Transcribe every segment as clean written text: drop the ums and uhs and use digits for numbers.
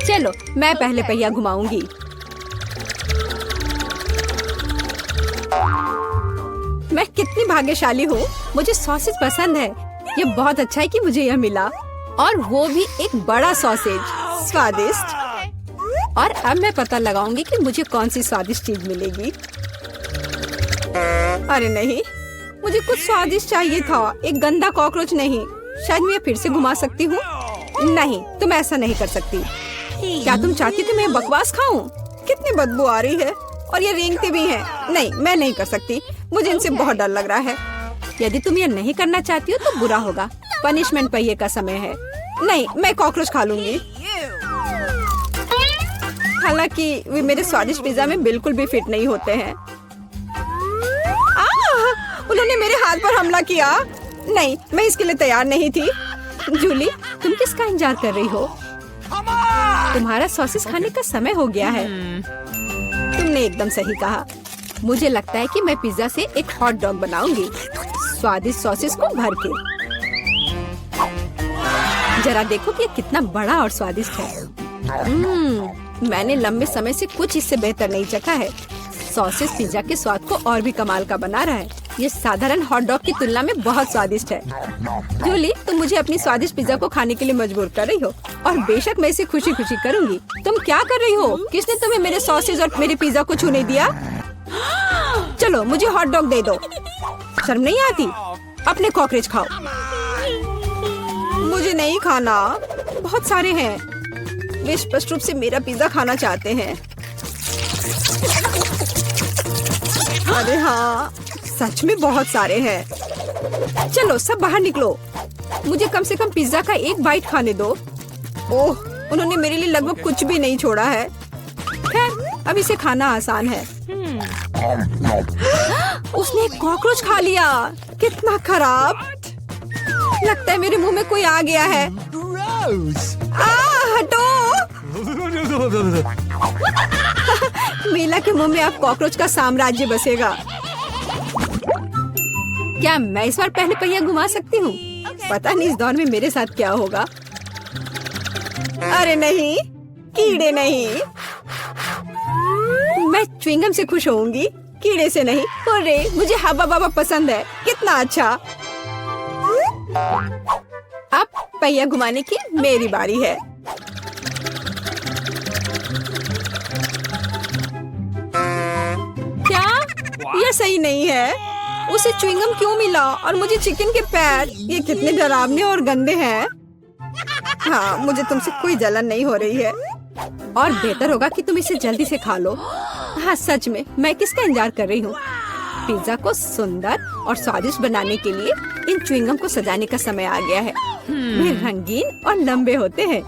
चलो मैं पहले पहिया घुमाऊंगी। मैं कितनी भाग्यशाली हूँ, मुझे सॉसेज पसंद है। ये बहुत अच्छा है कि मुझे यह मिला, और वो भी एक बड़ा सॉसेज, स्वादिष्ट। और अब मैं पता लगाऊंगी कि मुझे कौन सी स्वादिष्ट चीज मिलेगी। अरे नहीं, मुझे कुछ स्वादिष्ट चाहिए था, एक गंदा कॉकरोच नहीं। शायद मैं फिर से घुमा सकती हूँ। नहीं, तुम ऐसा नहीं कर सकती। क्या तुम चाहती थी मैं बकवास खाऊं? कितनी बदबू आ रही है, और ये रेंगते भी हैं। नहीं, मैं नहीं कर सकती, मुझे इनसे बहुत डर लग रहा है। यदि तुम ये नहीं करना चाहती हो तो बुरा होगा। पनिशमेंट पहिए का समय है। नहीं, मैं कॉकरोच खा लूंगी। हालांकि वे मेरे स्वादिष्ट पिज्जा में बिल्कुल भी फिट नहीं होते हैं। उन्होंने मेरे हाथ पर हमला किया। नहीं, मैं इसके लिए तैयार नहीं थी। जूली, तुम किसका इंतजार कर रही हो? तुम्हारा सॉसेस खाने का समय हो गया है। तुमने एकदम सही कहा। मुझे लगता है कि मैं पिज्जा से एक हॉट डॉग बनाऊंगी, स्वादिष्ट सॉसेस को भर के। जरा देखो कि ये कितना बड़ा और स्वादिष्ट है। मैंने लंबे समय से कुछ इससे बेहतर नहीं चखा है। सॉसेस पिज्जा के स्वाद को और भी कमाल का बना रहा है। ये साधारण हॉट डॉग की तुलना में बहुत स्वादिष्ट है। जूली, तुम मुझे अपनी स्वादिष्ट पिज्जा को खाने के लिए मजबूर कर रही हो, और बेशक मैं इसे खुशी खुशी करूंगी। तुम क्या कर रही हो? किसने तुम्हें मेरे सॉसेज और मेरे पिज्जा को छूने दिया? चलो मुझे हॉट डॉग दे दो। शर्म नहीं आती? अपने कॉकरोच खाओ। मुझे नहीं खाना, बहुत सारे हैं। वे स्पष्ट रूप से मेरा पिज्जा खाना चाहते हैं। अरे हाँ, सच में बहुत सारे हैं। चलो सब बाहर निकलो, मुझे कम से कम पिज्जा का एक बाइट खाने दो। ओह, उन्होंने मेरे लिए लगभग कुछ भी नहीं छोड़ा है। खैर, अब इसे खाना आसान है। उसने एक कॉकरोच खा लिया। कितना खराब। लगता है मेरे मुंह में कोई आ गया है। हटो। मीला के मुंह में अब कॉकरोच का साम्राज्य बसेगा। क्या मैं इस बार पहले पहिया घुमा सकती हूँ? पता नहीं इस दौर में मेरे साथ क्या होगा। अरे नहीं, कीड़े नहीं। मैं च्युइंगम से खुश होऊंगी, कीड़े से नहीं। अरे मुझे हब्बा बाबा पसंद है। कितना अच्छा। अब पहिया घुमाने की मेरी बारी है। क्या यह सही नहीं है? उसे च्युइंगम क्यों मिला और मुझे चिकन के पैर? ये कितने डरावने और गंदे हैं। हाँ, मुझे तुमसे कोई जलन नहीं हो रही है, और बेहतर होगा कि तुम इसे जल्दी से खा लो। हाँ सच में, मैं किसका इंतजार कर रही हूँ? पिज्जा को सुंदर और स्वादिष्ट बनाने के लिए इन च्युइंगम को सजाने का समय आ गया है। वे रंगीन और लंबे होते हैं,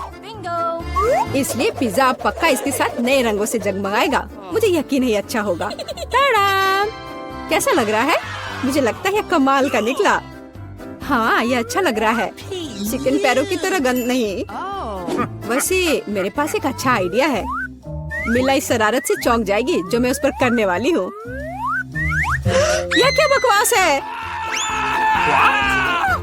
इसलिए पिज्जा अब पक्का इसके साथ नए रंगों से जगमगाएगा। मुझे यकीन है अच्छा होगा। टाडा! कैसा लग रहा है? मुझे लगता है कमाल का निकला। हाँ, ये अच्छा लग रहा है। चिकन पैरों की तरह गंद नहीं। वैसे मेरे पास एक अच्छा आइडिया है। मिला इस शरारत से चौंक जाएगी जो मैं उस पर करने वाली हूँ। यह क्या बकवास है?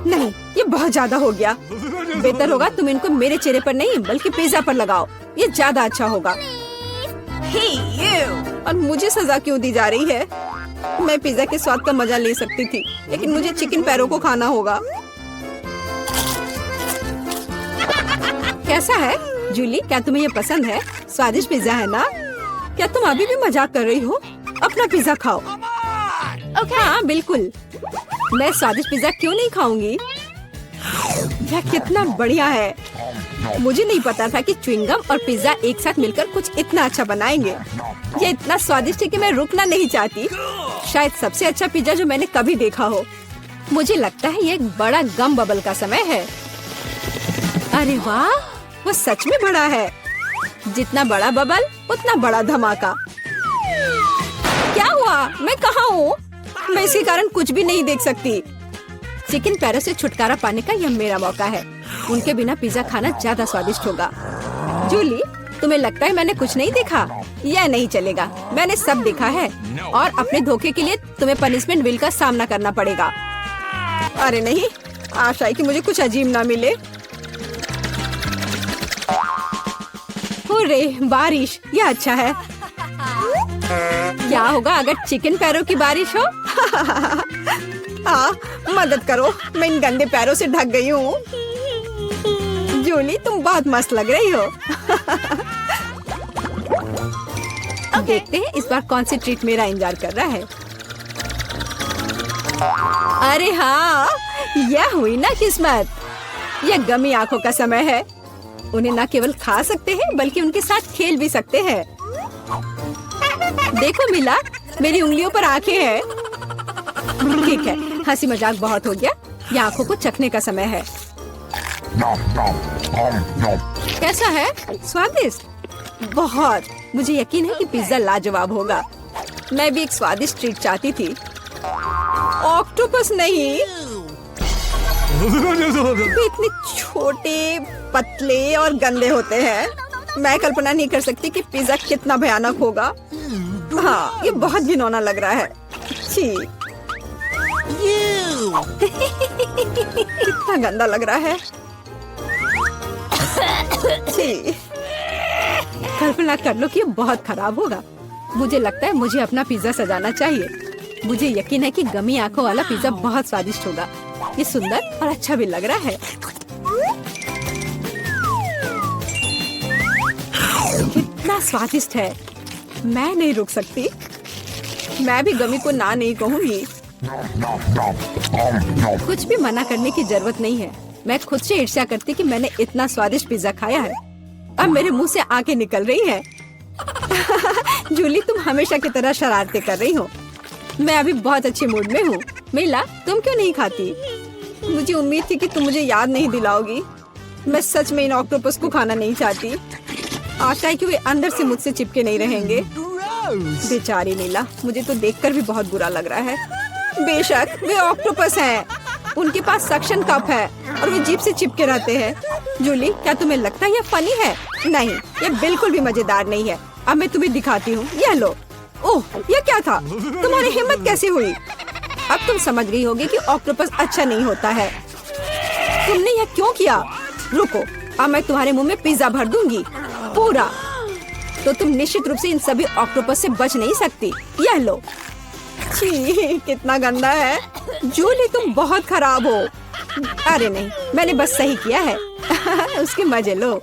नहीं, ये बहुत ज्यादा हो गया। बेहतर होगा तुम इनको मेरे चेहरे पर नहीं बल्कि पिज्जा पर लगाओ, ये ज्यादा अच्छा होगा। और मुझे सजा क्यों दी जा रही है? मैं पिज्जा के स्वाद का मजा ले सकती थी, लेकिन मुझे चिकन पैरों को खाना होगा। कैसा है जूली? क्या तुम्हें ये पसंद है? स्वादिष्ट पिज्जा है ना? क्या तुम अभी भी मजाक कर रही हो? अपना पिज्जा खाओ। हाँ बिल्कुल, मैं स्वादिष्ट पिज्जा क्यों नहीं खाऊंगी? यह कितना बढ़िया है। मुझे नहीं पता था कि च्युइंगम और पिज्जा एक साथ मिलकर कुछ इतना अच्छा बनाएंगे। ये इतना स्वादिष्ट है कि मैं रुकना नहीं चाहती। शायद सबसे अच्छा पिज्जा जो मैंने कभी देखा हो। मुझे लगता है ये एक बड़ा गम बबल का समय है। अरे वाह, वो सच में बड़ा है। जितना बड़ा बबल उतना बड़ा धमाका। क्या हुआ? मैं कहाँ हूँ? मैं इसके कारण कुछ भी नहीं देख सकती। चिकन पैरों से छुटकारा पाने का यह मेरा मौका है। उनके बिना पिज्जा खाना ज्यादा स्वादिष्ट होगा। जूली, तुम्हें लगता है मैंने कुछ नहीं देखा? यह नहीं चलेगा, मैंने सब देखा है, और अपने धोखे के लिए तुम्हें पनिशमेंट बिल का सामना करना पड़ेगा। अरे नहीं, आशा है कि मुझे कुछ अजीब ना मिले। अरे बारिश, ये अच्छा है। क्या होगा अगर चिकन पैरों की बारिश हो? मदद करो, मैं इन गंदे पैरों से ढक गई हूँ। जूली, तुम बहुत मस्त लग रही हो। देखते हैं इस बार कौन सी ट्रीट मेरा इंतजार कर रहा है। अरे हाँ, यह हुई ना किस्मत। यह गमी आंखों का समय है। उन्हें न केवल खा सकते हैं बल्कि उनके साथ खेल भी सकते हैं। देखो मिला, मेरी उंगलियों पर आंखें हैं। ठीक है, हंसी मजाक बहुत हो गया। ये आंखों को चखने का समय है। कैसा है? स्वादिष्ट? बहुत। मुझे यकीन है कि पिज्जा लाजवाब होगा। मैं भी एक स्वादिष्ट ट्रीट चाहती थी। ऑक्टोपस नहीं। वे इतने छोटे, पतले और गंदे होते हैं। मैं कल्पना नहीं कर सकती कि पिज्जा कितना भयानक होगा। हाँ, ये बहुत घिनौना लग रहा है। छी। कितना गंदा लग रहा है। छी। कल्पना कर लो कि ये बहुत खराब होगा। मुझे लगता है मुझे अपना पिज्जा सजाना चाहिए। मुझे यकीन है कि गमी आंखों वाला पिज्जा बहुत स्वादिष्ट होगा। ये सुंदर और अच्छा भी लग रहा है। कितना स्वादिष्ट है। मैं नहीं रुक सकती। मैं भी गमी को ना नहीं कहूँगी। कुछ भी मना करने की जरूरत नहीं है। मैं खुद से ईर्ष्या करती कि मैंने इतना स्वादिष्ट पिज्जा खाया है। अब मेरे मुंह से आंखें निकल रही हैं। जूली, तुम हमेशा की तरह शरारतें कर रही हो। मैं अभी बहुत अच्छे मूड में हूँ। मिला, तुम क्यों नहीं खाती? मुझे उम्मीद थी कि तुम मुझे याद नहीं दिलाओगी। मैं सच में इन ऑक्टोपस को खाना नहीं चाहती। आशा है कि वे अंदर से मुझसे चिपके नहीं रहेंगे। बेचारी नीला, मुझे तो देखकर भी बहुत बुरा लग रहा है। बेशक वे ऑक्टोपस हैं। उनके पास सक्शन कप है और वे जीभ से चिपके रहते हैं। जूली, क्या तुम्हें लगता है यह फनी है? नहीं, यह बिल्कुल भी मजेदार नहीं है। अब मैं तुम्हें दिखाती हूँ। यह लो। ओह, यह क्या था? तुम्हारी हिम्मत कैसे हुई? अब तुम समझ गई होगी कि ऑक्टोपस अच्छा नहीं होता है। तुमने यह क्यों किया? रुको, अब मैं तुम्हारे मुंह में पिज्जा भर दूंगी, पूरा। तो तुम निश्चित रूप से इन सभी ऑक्टोपस से बच नहीं सकती। यह लो। छी, कितना गंदा है। जूली, तुम बहुत खराब हो। अरे नहीं, मैंने बस सही किया है। उसके मजे लो।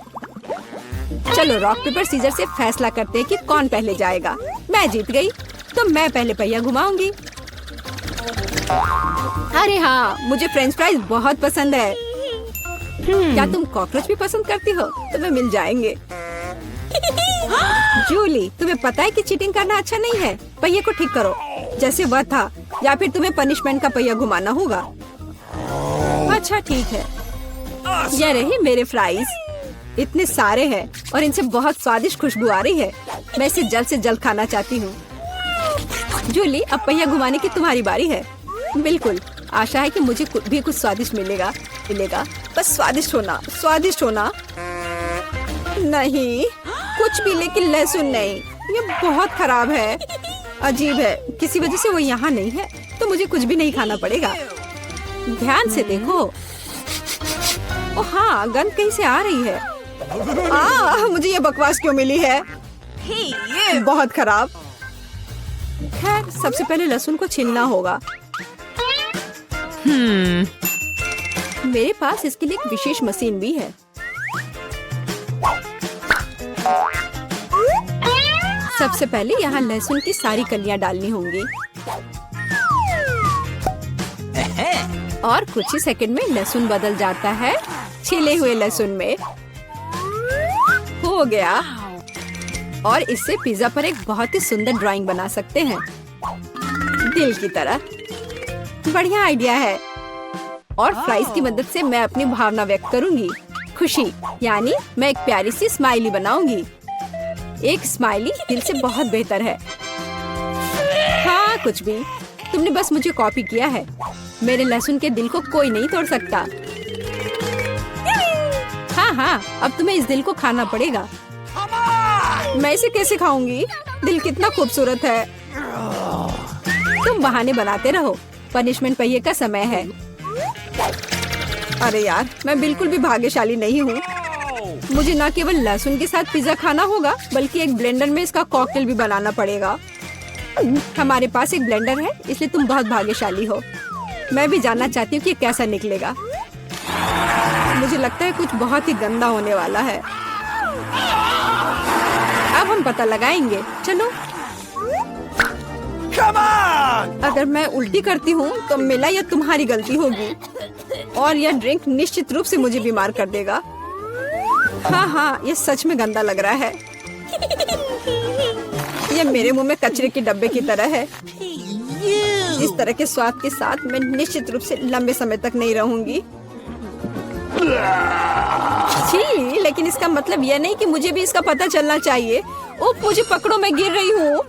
चलो रॉक पेपर सीजर से फैसला करते हैं कि कौन पहले जाएगा। मैं जीत गई, तो मैं पहले पहिया घुमाऊंगी। अरे हाँ, मुझे फ्रेंच फ्राइज बहुत पसंद है। क्या तुम कॉकरोच भी पसंद करती हो? तुम्हें मिल जाएंगे। जूली, तुम्हें पता है कि चीटिंग करना अच्छा नहीं है। पहिए को ठीक करो जैसे वह था, या फिर तुम्हें पनिशमेंट का पहिया घुमाना होगा। अच्छा ठीक है। ये रही मेरे फ्राइज। इतने सारे हैं और इनसे बहुत स्वादिष्ट खुशबू आ रही है। मैं इसे जल्द से जल्द खाना चाहती हूँ। जूली, अब पहिया घुमाने की तुम्हारी बारी है। बिल्कुल, आशा है कि मुझे भी कुछ स्वादिष्ट मिलेगा। बस स्वादिष्ट होना, स्वादिष्ट होना। नहीं, कुछ भी, लेकिन लहसुन नहीं। ये बहुत खराब है, अजीब है। किसी वजह से वो यहाँ नहीं है, तो मुझे कुछ भी नहीं खाना पड़ेगा। ध्यान से देखो। ओ हाँ, गंध कहीं से आ रही है। मुझे ये बकवास क्यों मिली है? बहुत खराब। खैर, सबसे पहले लहसुन को छीलना होगा। मेरे पास इसके लिए एक विशेष मशीन भी है। सबसे पहले यहाँ लहसुन की सारी कलियां डालनी होंगी और कुछ ही सेकंड में लहसुन बदल जाता है छिले हुए लहसुन में। हो गया। और इससे पिज्जा पर एक बहुत ही सुंदर ड्राइंग बना सकते हैं, दिल की तरह। बढ़िया आइडिया है। और फ्राइज की मदद से मैं अपनी भावना व्यक्त करूंगी। खुशी, यानी मैं एक प्यारी सी स्माइली बनाऊंगी। एक स्माइली दिल से बहुत बेहतर है। हाँ, कुछ भी। तुमने बस मुझे कॉपी किया है। मेरे लहसुन के दिल को कोई नहीं तोड़ सकता। हाँ, अब तुम्हें इस दिल को खाना पड़ेगा। मैं इसे कैसे खाऊंगी? दिल कितना खूबसूरत है। तुम बहाने बनाते रहो। पनिशमेंट पहिए का समय है। अरे यार, मैं बिल्कुल भी भाग्यशाली नहीं हूँ। मुझे न केवल लहसुन के साथ पिज्जा खाना होगा बल्कि एक ब्लेंडर में इसका कॉकटेल भी बनाना पड़ेगा। हमारे पास एक ब्लेंडर है, इसलिए तुम बहुत भाग्यशाली हो। मैं भी जानना चाहती हूँ कि कैसा निकलेगा। मुझे लगता है कुछ बहुत ही गंदा होने वाला है। अब हम पता लगाएंगे। चलो। अगर मैं उल्टी करती हूँ तो मेरा या तुम्हारी गलती होगी और यह ड्रिंक निश्चित रूप से मुझे बीमार कर देगा। हाँ, ये सच में गंदा लग रहा है। यह मेरे मुंह में कचरे के डब्बे की तरह है। इस तरह के स्वाद के साथ मैं निश्चित रूप से लंबे समय तक नहीं रहूंगी। छी, लेकिन इसका मतलब यह नहीं कि मुझे भी इसका पता चलना चाहिए। ओह, मुझे पकड़ो, मैं गिर रही हूँ।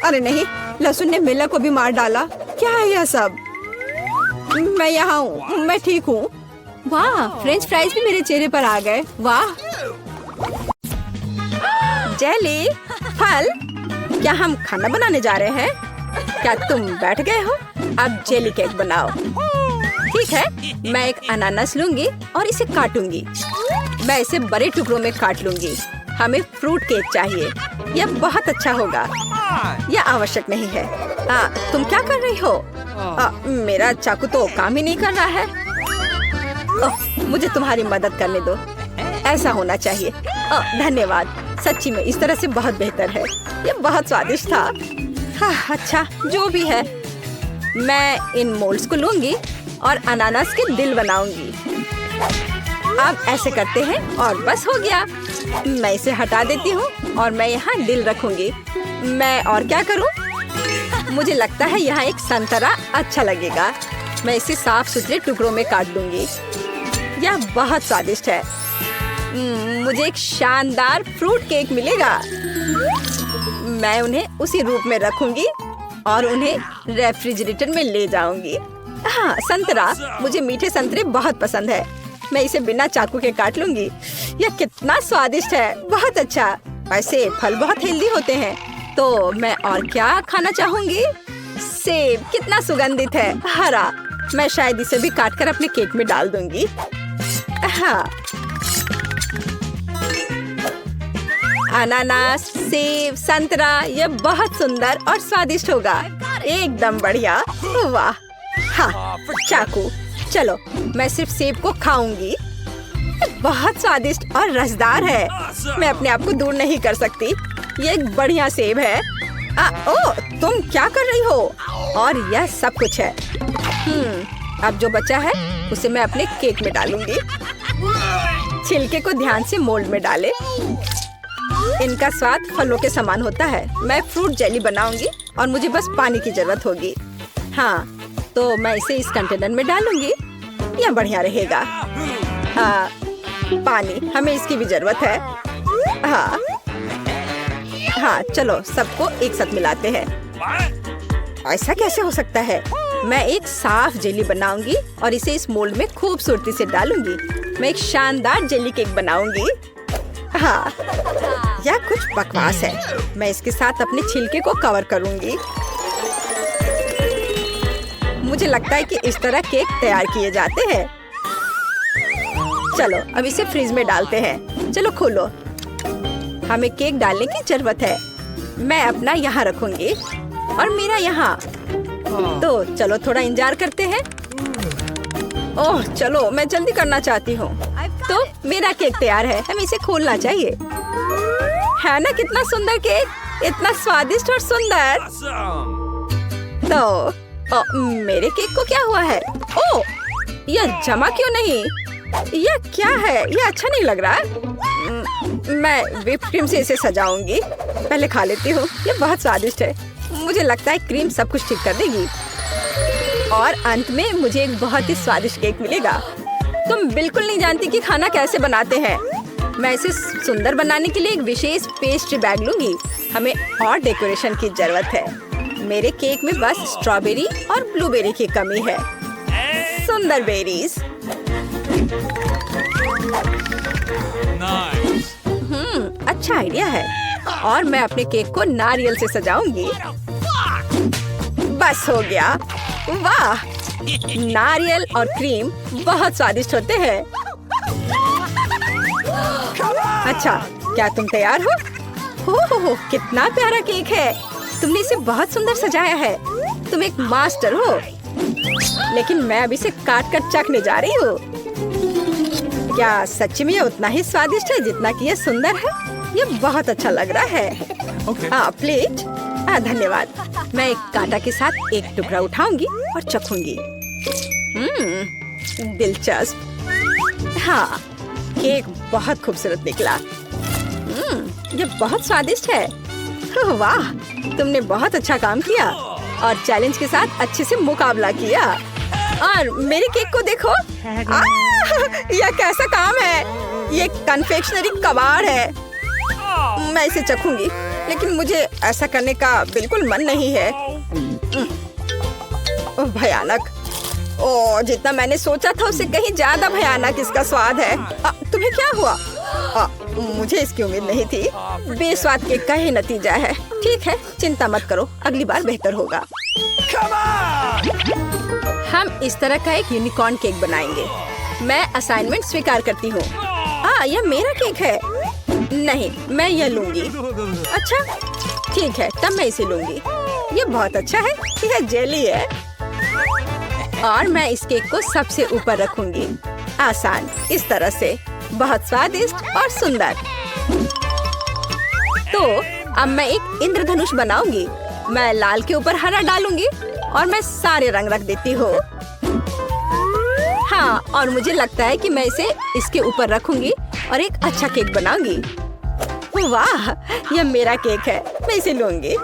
अरे नहीं, लहसुन ने मिला को भी मार डाला। क्या है यह सब? मैं यहाँ हूँ, मैं ठीक हूँ। वाह, फ्रेंच फ्राइज भी मेरे चेहरे पर आ गए। वाह। जेली, फल, क्या हम खाना बनाने जा रहे हैं? क्या तुम बैठ गए हो? अब जेली केक बनाओ। ठीक है, मैं एक अनानास लूंगी और इसे काटूंगी। मैं इसे बड़े टुकड़ों में काट लूंगी। हमें फ्रूट केक चाहिए। यह बहुत अच्छा होगा। यह आवश्यक नहीं है। तुम क्या कर रही हो? मेरा चाकू तो काम ही नहीं कर रहा है। मुझे तुम्हारी मदद करने दो। ऐसा होना चाहिए। धन्यवाद। सच्ची में इस तरह से बहुत बेहतर है। यह बहुत स्वादिष्ट था। अच्छा, जो भी है, मैं इन मोल्ड्स को लूंगी और अनानास के दिल बनाऊंगी। अब ऐसे करते हैं और बस हो गया। मैं इसे हटा देती हूँ और मैं यहाँ दिल रखूंगी। मैं और क्या करूँ? मुझे लगता है यहाँ एक संतरा अच्छा लगेगा। मैं इसे साफ सुथरे टुकड़ों में काट दूंगी। यह बहुत स्वादिष्ट है। मुझे एक शानदार फ्रूट केक मिलेगा। मैं उन्हें उसी रूप में रखूंगी और उन्हें रेफ्रिजरेटर में ले जाऊंगी। हाँ, संतरा, मुझे मीठे संतरे बहुत पसंद है। मैं इसे बिना चाकू के काट लूंगी। यह कितना स्वादिष्ट है, बहुत अच्छा। वैसे फल बहुत हेल्दी होते हैं, तो मैं और क्या खाना चाहूंगी? सेब कितना सुगंधित है, हरा। मैं शायद इसे भी काटकर अपने केक में डाल दूंगी। हाँ, अनानास, सेब, संतरा, यह बहुत सुंदर और स्वादिष्ट होगा। एकदम बढ़िया। वाह। हाँ, चाकू। चलो, मैं सिर्फ सेब को खाऊंगी। बहुत स्वादिष्ट और रसदार है। मैं अपने आप को दूर नहीं कर सकती। ये एक बढ़िया सेब है। ओह, तुम क्या कर रही हो? और यह सब कुछ है। अब जो बचा है उसे मैं अपने केक में डालूंगी। छिलके को ध्यान से मोल्ड में डालें। इनका स्वाद फलों के समान होता है। मैं फ्रूट जेली बनाऊंगी और मुझे बस पानी की जरूरत होगी। हाँ, तो मैं इसे इस कंटेनर में डालूंगी। यह बढ़िया रहेगा। पानी, हमें इसकी भी जरूरत है। हाँ, चलो सबको एक साथ मिलाते हैं। ऐसा कैसे हो सकता है? मैं एक साफ जेली बनाऊंगी और इसे इस मोल्ड में खूबसूरती से डालूंगी। मैं एक शानदार जेली केक बनाऊंगी। हाँ, यह कुछ बकवास है। मैं इसके साथ अपने छिलके को कवर करूंगी। मुझे लगता है कि इस तरह केक तैयार किए जाते हैं। चलो, अब इसे फ्रिज में डालते हैं। चलो खोलो। हमें केक डालने की जरूरत है। मैं अपना यहाँ रखूंगी और मेरा यहाँ। तो चलो थोड़ा इंतजार करते हैं। ओह, चलो, मैं जल्दी करना चाहती हूँ। तो मेरा केक तैयार है। हमें इसे खोलना चाहिए। है ना कितना सुंदर केक? इतना स्वादिष्ट और सुंदर। तो मेरे केक को क्या हुआ है? ओह, यह जमा क्यों नहीं? यह क्या है? यह अच्छा नहीं लग रहा। मैं व्हिप क्रीम से इसे सजाऊंगी। पहले खा लेती हूँ। यह बहुत स्वादिष्ट है। मुझे लगता है क्रीम सब कुछ ठीक कर देगी और अंत में मुझे एक बहुत ही स्वादिष्ट केक मिलेगा। तुम बिल्कुल नहीं जानती कि खाना कैसे बनाते हैं। मैं इसे सुंदर बनाने के लिए एक विशेष पेस्ट्री बैग लूंगी। हमें और डेकोरेशन की जरूरत है। मेरे केक में बस स्ट्रॉबेरी और ब्लूबेरी की कमी है। सुंदर बेरीज। अच्छा आइडिया है। और मैं अपने केक को नारियल से सजाऊंगी। बस हो गया। वाह, नारियल और क्रीम बहुत स्वादिष्ट होते हैं। अच्छा, क्या तुम तैयार हो? हो, कितना प्यारा केक है। तुमने इसे बहुत सुंदर सजाया है। तुम एक मास्टर हो। लेकिन मैं अभी से काट कर चखने जा रही हूँ। क्या सच में ये उतना ही स्वादिष्ट है जितना कि ये सुंदर है? ये बहुत अच्छा लग रहा है। हाँ, प्लेट। धन्यवाद। मैं एक कांटा के साथ एक टुकड़ा उठाऊंगी और चखूंगी। दिलचस्प। हाँ, केक बहुत खूबसूरत निकला। ये बहुत स्वादिष्ट है। वाह, तुमने बहुत अच्छा काम किया और चैलेंज के साथ अच्छे से मुकाबला किया। और मेरे केक को देखो। यह कैसा काम है? ये कन्फेक्शनरी कबाड़ है। मैं इसे चखूंगी, लेकिन मुझे ऐसा करने का बिल्कुल मन नहीं है। भयानक। ओह, जितना मैंने सोचा था उससे कहीं ज्यादा भयानक इसका स्वाद है। तुम्हें क्या हुआ? मुझे इसकी उम्मीद नहीं थी। बेस्वाद केक का ही नतीजा है। ठीक है, चिंता मत करो, अगली बार बेहतर होगा। हम इस तरह का एक यूनिकॉर्न केक बनाएंगे। मैं असाइनमेंट स्वीकार करती हूँ। यह मेरा केक है। नहीं, मैं यह लूंगी। अच्छा, ठीक है, तब मैं इसे लूंगी। ये बहुत अच्छा है। यह जेली है और मैं इस केक को सबसे ऊपर रखूंगी। आसान, इस तरह से। बहुत स्वादिष्ट और सुंदर। तो अब मैं एक इंद्रधनुष बनाऊंगी। मैं लाल के ऊपर हरा डालूंगी और मैं सारे रंग रख देती हूँ। हाँ, और मुझे लगता है कि मैं इसे इसके ऊपर रखूंगी और एक अच्छा केक बनाऊंगी। वाह, यह मेरा केक है। मैं इसे लूंगी।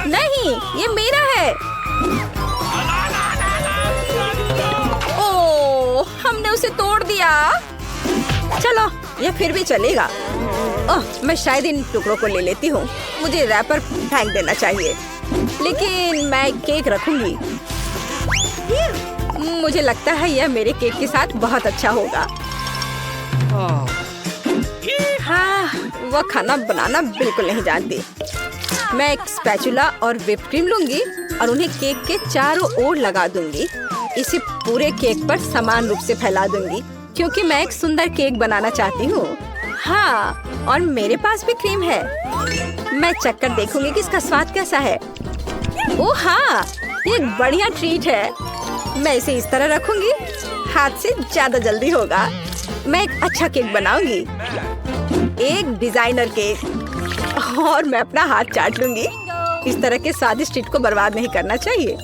नहीं, ये मेरा है। ओह, हमने उसे तोड़ दिया। चलो, यह फिर भी चलेगा। ओह, मैं शायद इन टुकड़ों को ले लेती हूँ। मुझे रैपर फेंक देना चाहिए, लेकिन मैं केक रखूंगी। मुझे लगता है यह मेरे केक के साथ बहुत अच्छा होगा। हाँ, वह खाना बनाना बिल्कुल नहीं जानती। मैं एक स्पैचुला और व्हिप क्रीम लूंगी और उन्हें केक के चारों ओर लगा दूंगी। इसे पूरे केक पर समान रूप से फैला दूंगी, क्योंकि मैं एक सुंदर केक बनाना चाहती हूँ। हाँ, और मेरे पास भी क्रीम है। मैं चखकर देखूंगी कि इसका स्वाद कैसा है। ओह हाँ, ये एक बढ़िया ट्रीट है। मैं इसे इस तरह रखूंगी। हाथ से ज्यादा जल्दी होगा। मैं एक अच्छा केक बनाऊंगी, एक डिजाइनर केक, और मैं अपना हाथ चाट लूंगी। इस तरह के स्वादिष्ट ट्रीट को बर्बाद नहीं करना चाहिए।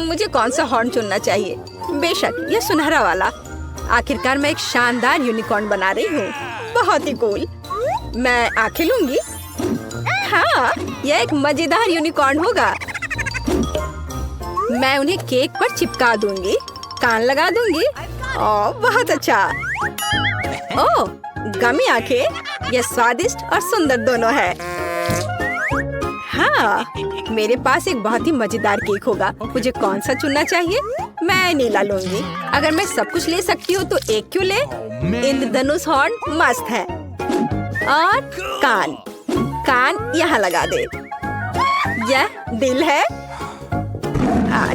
मुझे कौन सा हॉर्न चुनना चाहिए? बेशक यह सुनहरा वाला। आखिरकार मैं एक शानदार यूनिकॉर्न बना रही हूँ। बहुत ही कूल। मैं आंखें लूंगी। हाँ, यह एक मजेदार यूनिकॉर्न होगा। मैं उन्हें केक पर चिपका दूंगी, कान लगा दूंगी। ओह, बहुत अच्छा। ओह, गमी आंखें। यह स्वादिष्ट और सुंदर दोनों है। हाँ, मेरे पास एक बहुत ही मजेदार केक होगा। मुझे कौन सा चुनना चाहिए? मैं नीला लूंगी। अगर मैं सब कुछ ले सकती हूँ तो एक क्यों ले? इंद्रधनुष हॉर्न मस्त है। और कान यहाँ लगा दे। यह दिल है।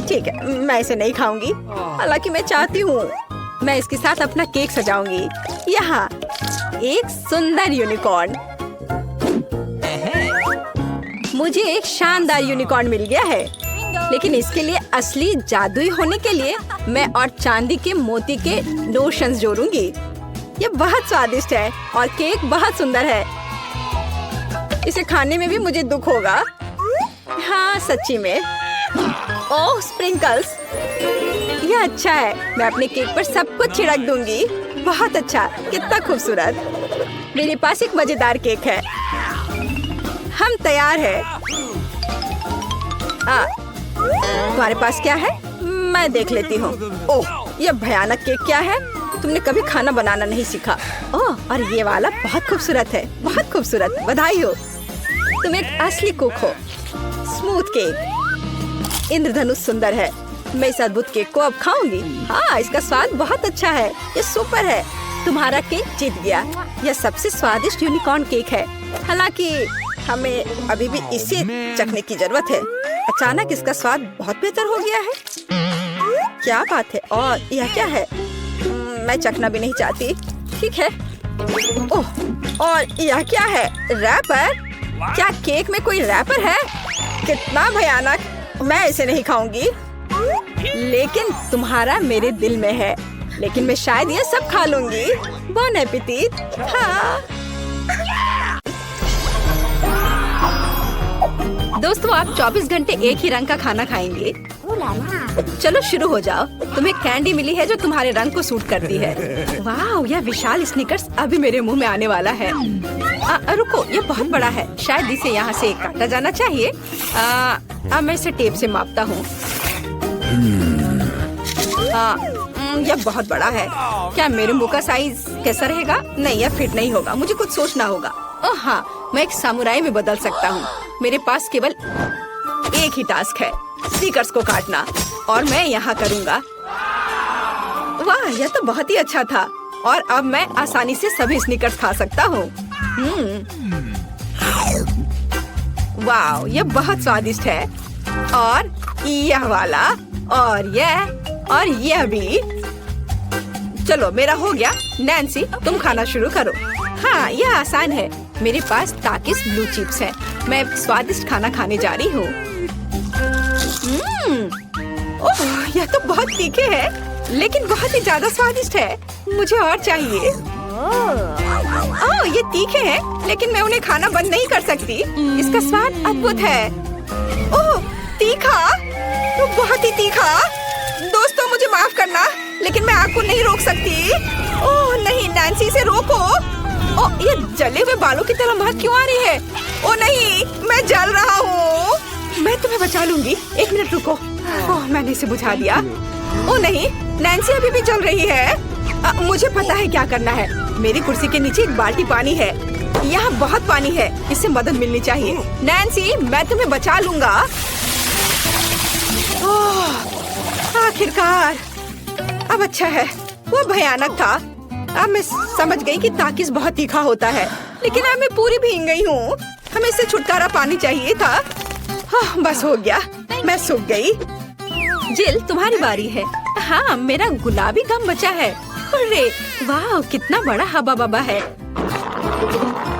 ठीक है, मैं इसे नहीं खाऊंगी, हालांकि मैं चाहती हूँ। मैं इसके साथ अपना केक सजाऊंगी। यहाँ एक सुंदर यूनिकॉर्न। मुझे एक शानदार यूनिकॉर्न मिल गया है, लेकिन इसके लिए असली जादुई होने के लिए मैं और चांदी के मोती के लोशंस जोड़ूंगी। ये बहुत स्वादिष्ट है और केक बहुत सुंदर है। इसे खाने में भी मुझे दुख होगा। हाँ, सच्ची में। ओह, स्प्रिंकल्स। यह अच्छा है। मैं अपने केक पर सब कुछ छिड़क दूंगी। बहुत अच्छा, कितना खूबसूरत। मेरे पास एक मजेदार केक है। हम तैयार हैं। तुम्हारे पास क्या है? मैं देख लेती हूँ। ओह, यह भयानक केक क्या है? तुमने कभी खाना बनाना नहीं सीखा। ओह, और ये वाला बहुत खूबसूरत है। बहुत खूबसूरत, बधाई हो। तुम एक असली कुक हो। Smooth cake. इंद्रधनुष सुंदर है। मैं इस अद्भुत केक को अब खाऊंगी। हाँ, इसका स्वाद बहुत अच्छा है। ये सुपर है। तुम्हारा केक जीत गया। यह सबसे स्वादिष्ट यूनिकॉर्न केक है। हालांकि हमें अभी भी इसे चखने की जरूरत है। अचानक इसका स्वाद बहुत बेहतर हो गया है। क्या बात है। और यह क्या है? मैं चखना भी नहीं चाहती। ठीक है, ओह, और यह क्या है? रैपर? क्या केक में कोई रैपर है? कितना भयानक! मैं इसे नहीं खाऊंगी। लेकिन तुम्हारा मेरे दिल में है। लेकिन मैं शायद ये सब खा लूंगी। बॉन एपेटिट। हाँ। दोस्तों, आप 24 घंटे एक ही रंग का खाना खाएंगे? चलो शुरू हो जाओ। तुम्हें कैंडी मिली है जो तुम्हारे रंग को सूट करती है। वाह, यह विशाल स्निकर्स अभी मेरे मुंह में आने वाला है। रुको, ये बहुत बड़ा है। शायद इसे यहाँ से काटा जाना चाहिए। अब मैं इसे टेप से मापता हूँ। यह बहुत बड़ा है। क्या मेरे मुंह का साइज कैसा रहेगा? नहीं, यह फिट नहीं होगा। मुझे कुछ सोचना होगा। ओह हाँ, मैं एक सामुराई में बदल सकता हूँ। मेरे पास केवल एक ही टास्क है, स्नीकर्स को काटना, और मैं यहाँ करूँगा। वाह, यह तो बहुत ही अच्छा था। और अब मैं आसानी से सभी स्नीकर्स खा सकता हूँ। वाह, यह बहुत स्वादिष्ट है। और यह वाला, और यह भी। चलो, मेरा हो गया। नैन्सी, तुम खाना शुरू करो। हाँ, यह आसान है। मेरे पास ताकिस ब्लू चिप्स है। मैं स्वादिष्ट खाना खाने जा रही हूँ। ओह, यह तो बहुत तीखे है, लेकिन बहुत ही ज्यादा स्वादिष्ट है। मुझे और चाहिए। ओह, ये तीखे हैं, लेकिन मैं उन्हें खाना बंद नहीं कर सकती। इसका स्वाद अद्भुत है। ओह, तीखा, तो बहुत ही तीखा। दोस्तों, मुझे माफ करना, लेकिन मैं आग को नहीं रोक सकती। ओह नहीं, नैन्सी, से रोको। ओह, ये जले हुए बालों की तरह महक क्यों आ रही है? ओह नहीं, मैं जल रहा हूँ। मैं तुम्हें बचा लूंगी। एक मिनट रुको। ओह, मैंने इसे बुझा दिया। ओह नहीं, नैन्सी अभी भी जल रही है। मुझे पता है क्या करना है। मेरी कुर्सी के नीचे एक बाल्टी पानी है। यहाँ बहुत पानी है। इससे मदद मिलनी चाहिए। नैन्सी, मैं तुम्हें बचा लूंगा। आखिरकार, अब अच्छा है। वो भयानक था। अब मैं समझ गई कि ताकिस बहुत तीखा होता है, लेकिन अब मैं पूरी भीग गई हूँ। हमें इससे छुटकारा पानी चाहिए था। बस हो गया, मैं सूख गई। जिल, तुम्हारी बारी है। हाँ, मेरा गुलाबी गम बचा है। अरे वाह, कितना बड़ा हवा बाबा है।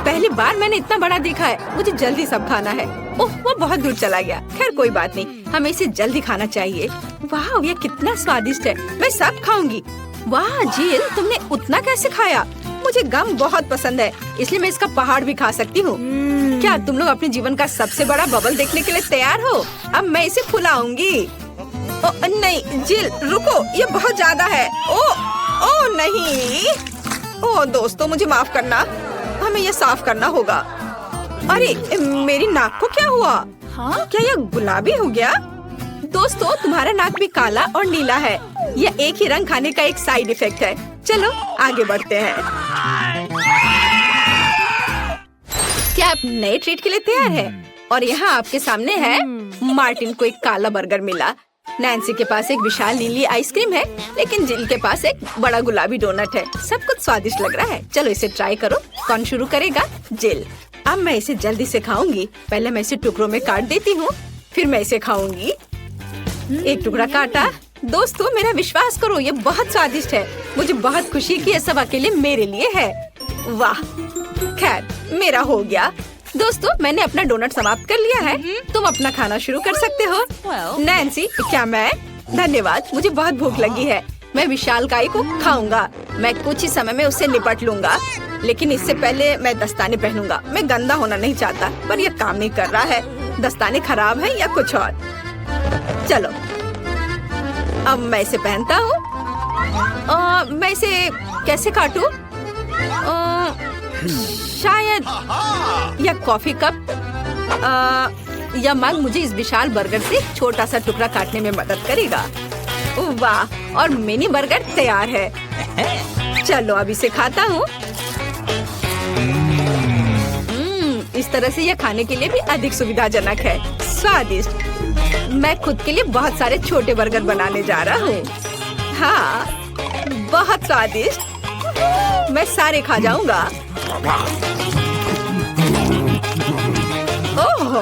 पहली बार मैंने इतना बड़ा देखा है। मुझे जल्दी सब खाना है। ओह, वो बहुत दूर चला गया। खैर कोई बात नहीं, हमें इसे जल्दी खाना चाहिए। वाह, ये कितना स्वादिष्ट है। मैं सब खाऊंगी। वाह जिल, तुमने उतना कैसे खाया? मुझे गम बहुत पसंद है, इसलिए मैं इसका पहाड़ भी खा सकती हूँ। क्या तुम लोग अपने जीवन का सबसे बड़ा बबल देखने के लिए तैयार हो? अब मैं इसे फुलाऊंगी। नहीं जिल, रुको, ये बहुत ज्यादा है। ओ नहीं। ओ दोस्तों, मुझे माफ करना, हमें ये साफ करना होगा। अरे मेरी नाक को क्या हुआ? हाँ? क्या यह गुलाबी हो गया? दोस्तों, तुम्हारा नाक भी काला और नीला है। यह एक ही रंग खाने का एक साइड इफेक्ट है। चलो आगे बढ़ते हैं। क्या आप नए ट्रीट के लिए तैयार हैं? और यहाँ आपके सामने है। मार्टिन को एक काला बर्गर मिला। नैन्सी के पास एक विशाल नीली आइसक्रीम है, लेकिन जिल के पास एक बड़ा गुलाबी डोनट है। सब कुछ स्वादिष्ट लग रहा है। चलो इसे ट्राई करो। कौन शुरू करेगा? जिल। अब मैं इसे जल्दी से खाऊंगी। पहले मैं इसे टुकड़ों में काट देती हूँ, फिर मैं इसे खाऊंगी। एक टुकड़ा काटा। दोस्तों, मेरा विश्वास करो, ये बहुत स्वादिष्ट है। मुझे बहुत खुशी कि ये सब अकेले मेरे लिए है। वाह, खैर मेरा हो गया। दोस्तों, मैंने अपना डोनट समाप्त कर लिया है। तुम अपना खाना शुरू कर सकते हो। नैन्सी, क्या मैं? धन्यवाद, मुझे बहुत भूख लगी है। मैं विशालकाय को खाऊंगा। मैं कुछ ही समय में उससे निपट लूंगा, लेकिन इससे पहले मैं दस्ताने पहनूंगा। मैं गंदा होना नहीं चाहता, पर यह काम नहीं कर रहा है। दस्ताने खराब है या कुछ और। चलो अब मैं इसे पहनता हूँ। मैं इसे कैसे काटूं? शायद यह कॉफी कप या मग मुझे इस विशाल बर्गर से छोटा सा टुकड़ा काटने में मदद करेगा। वाह, और मिनी बर्गर तैयार है। चलो अब इसे खाता हूँ। इस तरह से यह खाने के लिए भी अधिक सुविधाजनक है। स्वादिष्ट। मैं खुद के लिए बहुत सारे छोटे बर्गर बनाने जा रहा हूँ। हाँ, बहुत स्वादिष्ट। मैं सारे खा जाऊंगा। ओह,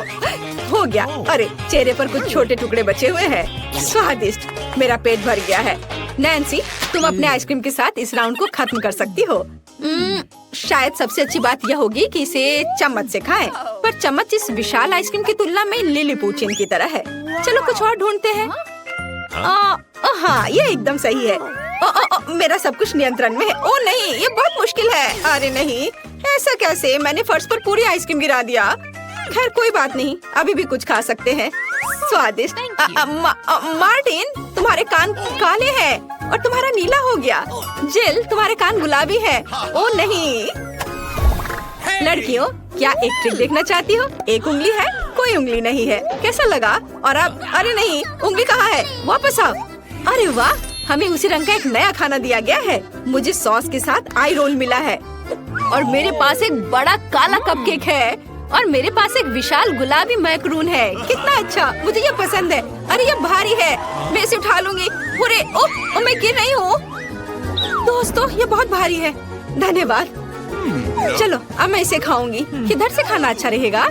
हो गया। अरे चेहरे पर कुछ छोटे टुकड़े बचे हुए हैं। स्वादिष्ट। मेरा पेट भर गया है। नैन्सी, तुम अपने आइसक्रीम के साथ इस राउंड को खत्म कर सकती हो। शायद सबसे अच्छी बात यह होगी कि इसे चम्मच से खाएं। पर चम्मच इस विशाल आइसक्रीम की तुलना में लिलीपुचिन की तरह है। चलो कुछ और ढूंढते हैं। हाँ, ये एकदम सही है। मेरा सब कुछ नियंत्रण में है। ओ नहीं, ये बहुत मुश्किल है। अरे नहीं, ऐसा कैसे? मैंने फर्श पर पूरी आइसक्रीम गिरा दिया। खैर कोई बात नहीं, अभी भी कुछ खा सकते हैं। स्वादिष्ट। मार्टिन, तुम्हारे कान काले हैं और तुम्हारा नीला हो गया। जिल, तुम्हारे कान गुलाबी है। ओ नहीं। लड़कियों, क्या एक ट्रिक देखना चाहती हो? एक उंगली है, कोई उंगली नहीं है। कैसा लगा? और अब अरे नहीं, उंगली कहाँ है? वापस आओ। अरे वाह, हमें उसी रंग का एक नया खाना दिया गया है। मुझे सॉस के साथ आई रोल मिला है और मेरे पास एक बड़ा काला कपकेक है और मेरे पास एक विशाल गुलाबी मैक्रून है। कितना अच्छा, मुझे ये पसंद है। अरे ये भारी है, मैं इसे उठा लूंगी। पूरे ओ मैं गिर रही हूँ। दोस्तों, ये बहुत भारी है। धन्यवाद। चलो अब मैं इसे खाऊंगी। किधर से खाना अच्छा रहेगा?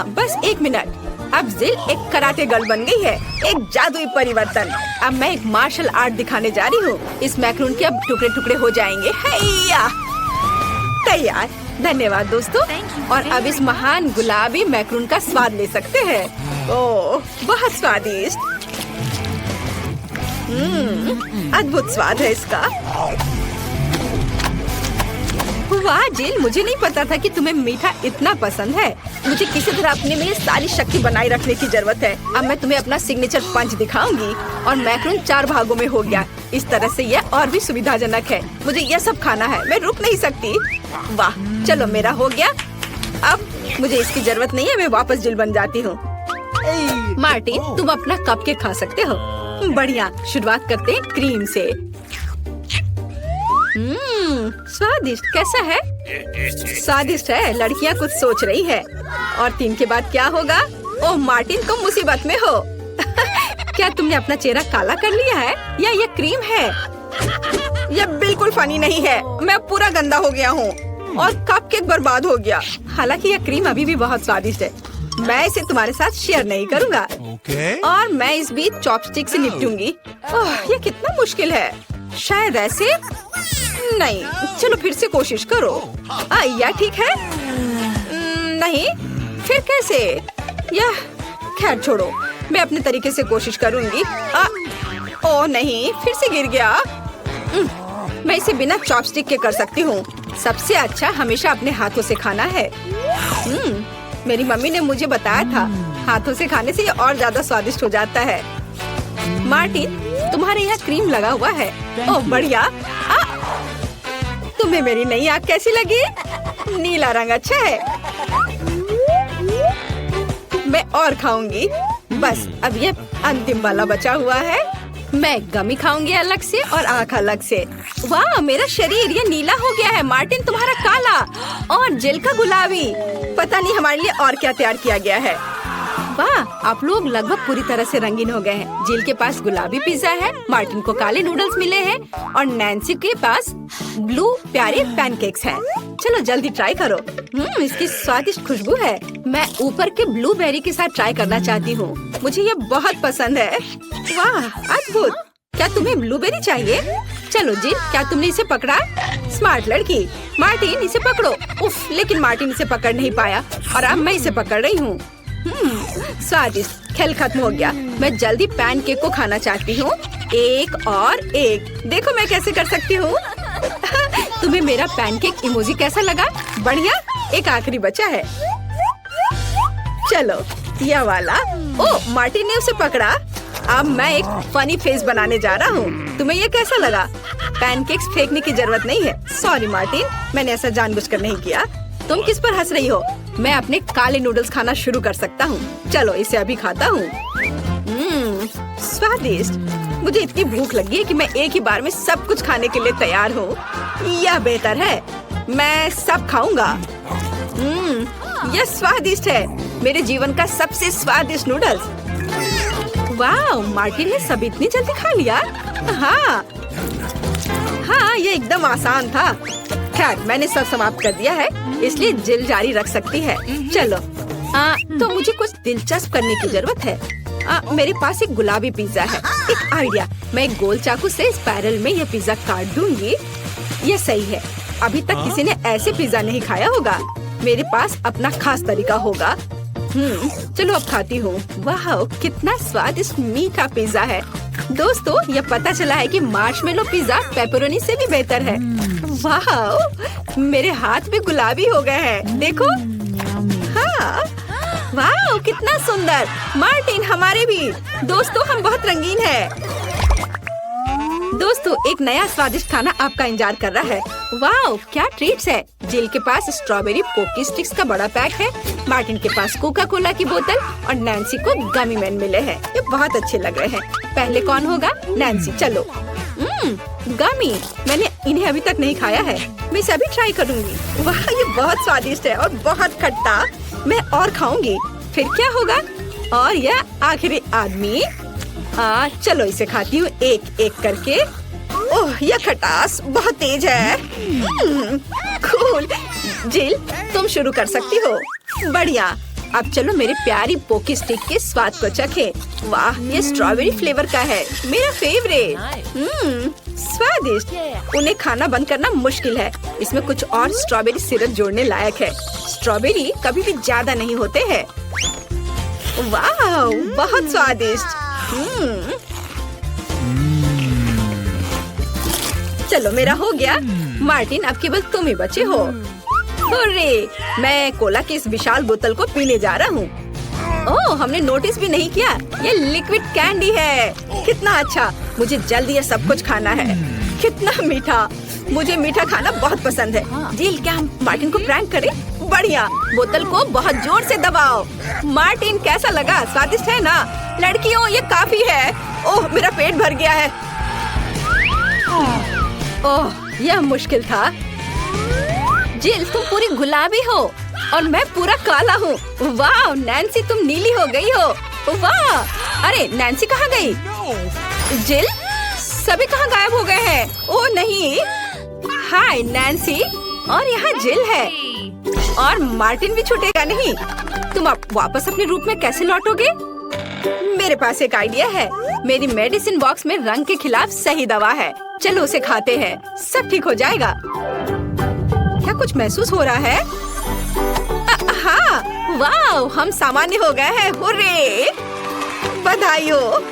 बस एक मिनट। अब जिल एक कराटे गर्ल बन गई है। एक जादुई परिवर्तन। अब मैं एक मार्शल आर्ट दिखाने जा रही हूँ। इस मैक्रून के अब टुकड़े टुकड़े हो जाएंगे। हैया, तैयार। धन्यवाद दोस्तों। और अब इस महान गुलाबी मैक्रून का स्वाद ले सकते हैं। ओह, बहुत स्वादिष्ट। अद्भुत स्वाद है इसका। वाह जिल, मुझे नहीं पता था कि तुम्हें मीठा इतना पसंद है। मुझे किसी तरह अपने में सारी शक्ति बनाए रखने की जरूरत है। अब मैं तुम्हें अपना सिग्नेचर पंच दिखाऊंगी। और मैक्रून 4 भागों में हो गया। इस तरह से यह और भी सुविधाजनक है। मुझे यह सब खाना है, मैं रुक नहीं सकती। वाह, चलो मेरा हो गया। अब मुझे इसकी जरूरत नहीं है, मैं वापस जिल बन जाती हूँ। मार्टिन, तुम अपना कपकेक खा सकते हो। बढ़िया, शुरुआत करते हैं क्रीम से। स्वादिष्ट। कैसा है? स्वादिष्ट है। लड़कियाँ कुछ सोच रही है। और 3 के बाद क्या होगा? ओह मार्टिन, तुम मुसीबत में हो। क्या तुमने अपना चेहरा काला कर लिया है या ये क्रीम है? यह बिल्कुल फनी नहीं है। मैं पूरा गंदा हो गया हूँ और कपकेक बर्बाद हो गया। हालांकि यह क्रीम अभी भी बहुत स्वादिष्ट है। मैं इसे तुम्हारे साथ शेयर नहीं करूँगा। और मैं इस बीच चॉपस्टिक से निपटूंगी। ओह, ये कितना मुश्किल है। शायद ऐसे नहीं। चलो फिर से कोशिश करो। यह ठीक है? नहीं, फिर कैसे? यह खैर छोड़ो, मैं अपने तरीके से कोशिश करूंगी। ओह नहीं, फिर से गिर गया। मैं इसे बिना चॉपस्टिक के कर सकती हूँ। सबसे अच्छा हमेशा अपने हाथों से खाना है। मेरी मम्मी ने मुझे बताया था, हाथों से खाने से ये और ज्यादा स्वादिष्ट हो जाता है। मार्टिन, तुम्हारे यहाँ क्रीम लगा हुआ है। ओह बढ़िया। तुम्हें मेरी नई आँख कैसी लगी? नीला रंग अच्छा है। मैं और खाऊंगी। बस अब ये अंतिम वाला बचा हुआ है। मैं गमी खाऊंगी अलग से और आँख अलग से। वाह, मेरा शरीर ये नीला हो गया है। मार्टिन, तुम्हारा काला और जिल का गुलाबी। पता नहीं हमारे लिए और क्या तैयार किया गया है। वाह, आप लोग लगभग पूरी तरह से रंगीन हो गए हैं। जिल के पास गुलाबी पिज्जा है, मार्टिन को काले नूडल्स मिले हैं और नैन्सी के पास ब्लू प्यारे पैनकेक्स हैं। चलो जल्दी ट्राई करो। इसकी स्वादिष्ट खुशबू है। मैं ऊपर के ब्लूबेरी के साथ ट्राई करना चाहती हूँ। मुझे ये बहुत पसंद है। वाह, अद्भुत। क्या तुम्हें ब्लूबेरी चाहिए? चलो जिल, क्या तुमने इसे पकड़ा? स्मार्ट लड़की। मार्टिन, इसे पकड़ो। उफ, लेकिन मार्टिन इसे पकड़ नहीं पाया और अब मैं इसे पकड़ रही हूँ। स्वादिष्ट। खेल खत्म हो गया। मैं जल्दी पैनकेक को खाना चाहती हूँ। एक और एक। देखो मैं कैसे कर सकती हूँ। तुम्हें मेरा पैनकेक इमोजी कैसा लगा? बढ़िया। एक आखिरी बचा है। चलो यह वाला। ओह, मार्टिन ने उसे पकड़ा। अब मैं एक फनी फेस बनाने जा रहा हूँ। तुम्हें ये कैसा लगा? पैनकेक्स फेंकने की जरूरत नहीं है। सॉरी मार्टिन, मैंने ऐसा जानबूझकर नहीं किया। तुम किस पर हंस रही हो? मैं अपने काले नूडल्स खाना शुरू कर सकता हूँ। चलो इसे अभी खाता हूँ। स्वादिष्ट। मुझे इतनी भूख लगी है कि मैं एक ही बार में सब कुछ खाने के लिए तैयार हूँ। यह बेहतर है। मैं सब खाऊंगा। यह स्वादिष्ट है। मेरे जीवन का सबसे स्वादिष्ट नूडल्स। वाह, मार्टिन ने सब इतनी जल्दी खा लिया। हाँ, ये एकदम आसान था। खैर, मैंने सब समाप्त कर दिया है, इसलिए जिल जारी रख सकती है। चलो, तो मुझे कुछ दिलचस्प करने की जरूरत है। मेरे पास एक गुलाबी पिज्जा है। एक आइडिया, मैं एक गोल चाकू से स्पाइरल में यह पिज्जा काट दूंगी। ये सही है। अभी तक किसी ने ऐसे पिज्जा नहीं खाया होगा। मेरे पास अपना खास तरीका होगा। चलो अब खाती हूँ। वाह, कितना स्वादिष्ट मीठा पिज्जा है। दोस्तों, यह पता चला है कि मार्शमेलो पिज्जा पेपरोनी से भी बेहतर है। वाह, मेरे हाथ भी गुलाबी हो गए हैं। देखो। हाँ, वाह, कितना सुंदर। मार्टिन, हमारे भी। दोस्तों, हम बहुत रंगीन हैं। दोस्तों, एक नया स्वादिष्ट खाना आपका इंतजार कर रहा है। वाह, क्या ट्रीट्स है। जिल के पास स्ट्रॉबेरी पोकी स्टिक्स का बड़ा पैक है। मार्टिन के पास कोका कोला की बोतल और नैन्सी को गमी मैन मिले हैं। ये बहुत अच्छे लग रहे हैं। पहले कौन होगा? नैन्सी। चलो। गमी, मैंने इन्हें अभी तक नहीं खाया है। मैं इसे अभी ट्राई करूंगी। वाह, ये बहुत स्वादिष्ट है और बहुत खट्टा। मैं और खाऊंगी। फिर क्या होगा? और यह आखिरी आदमी। चलो इसे खाती हूँ एक एक करके। ओह, यह खटास बहुत तेज है। कूल। जिल, तुम शुरू कर सकती हो। बढ़िया। अब चलो मेरे प्यारी पोकी स्टिक के स्वाद को चखें। वाह, ये स्ट्रॉबेरी फ्लेवर का है। मेरा फेवरेट। स्वादिष्ट। उन्हें खाना बंद करना मुश्किल है। इसमें कुछ और स्ट्रॉबेरी सिरप जोड़ने लायक है। स्ट्रॉबेरी कभी भी ज्यादा नहीं होते हैं। वाह, बहुत स्वादिष्ट। चलो, मेरा हो गया। मार्टिन, अब केवल तुम ही बचे हो। हुर्रे, मैं कोला की इस विशाल बोतल को पीने जा रहा हूँ। ओह, हमने नोटिस भी नहीं किया। ये लिक्विड कैंडी है। कितना अच्छा। मुझे जल्दी ये सब कुछ खाना है। कितना मीठा। मुझे मीठा खाना बहुत पसंद है। जिल, क्या हम मार्टिन को प्रैंक करें? बढ़िया। बोतल को बहुत जोर से दबाओ। मार्टिन, कैसा लगा? स्वादिष्ट है ना? लड़कियों, ये काफी है। ओह, मेरा पेट भर गया है। ओह, यह मुश्किल था। जिल, तुम पूरी गुलाबी हो और मैं पूरा काला हूँ। वाह, नैन्सी, तुम नीली हो गई हो। वाह। अरे, नैन्सी कहाँ गई? जिल, सभी कहाँ गायब हो गए हैं? ओह नहीं। हाय नैन्सी, और यहाँ जिल है। और मार्टिन भी छूटेगा नहीं। तुम अब वापस अपने रूप में कैसे लौटोगे? मेरे पास एक आइडिया है। मेरी मेडिसिन बॉक्स में रंग के खिलाफ सही दवा है। चलो उसे खाते हैं, सब ठीक हो जाएगा। क्या कुछ महसूस हो रहा है? हाँ, वाह, हम सामान्य हो गए हैं। हुर्रे, बधाई हो।